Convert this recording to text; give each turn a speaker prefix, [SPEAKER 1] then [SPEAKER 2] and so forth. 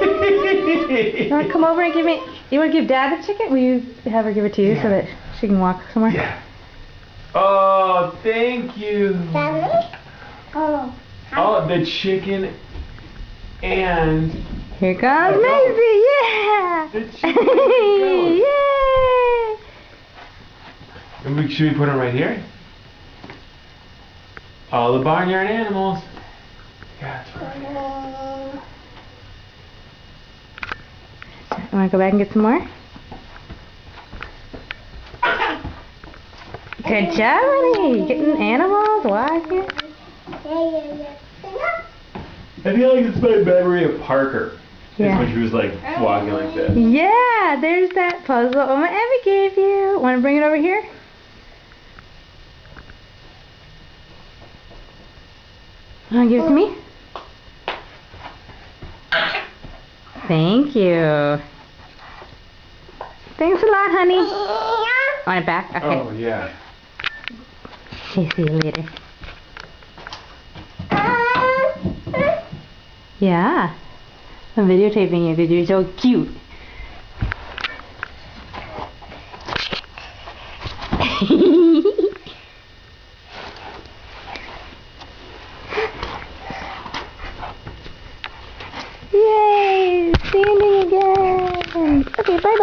[SPEAKER 1] You want to come over and give me... You want to give Dad the chicken? Will you have her give it to you so that she can walk somewhere?
[SPEAKER 2] Yeah. Oh, thank you.
[SPEAKER 3] Oh.
[SPEAKER 2] Oh, the chicken and...
[SPEAKER 1] Here comes Maisie, yeah!
[SPEAKER 2] The chicken and the goat.
[SPEAKER 1] Yay!
[SPEAKER 2] Should we put them right here? All the barnyard animals. Yeah, that's right.
[SPEAKER 1] You want to go back and get some more? Good job, honey. Getting animals, walking.
[SPEAKER 2] I feel like it's my memory of Parker.
[SPEAKER 1] Yeah.
[SPEAKER 2] When she was like walking like this.
[SPEAKER 1] Yeah, there's that puzzle Oma Evie gave you. Want to bring it over here? Want to give it to me? Thank you. Thanks a lot, honey. Want it back? Okay.
[SPEAKER 2] Oh, yeah.
[SPEAKER 1] See you later. Yeah. I'm videotaping you because you're so cute. Yay! Standing again. Okay, bye-bye.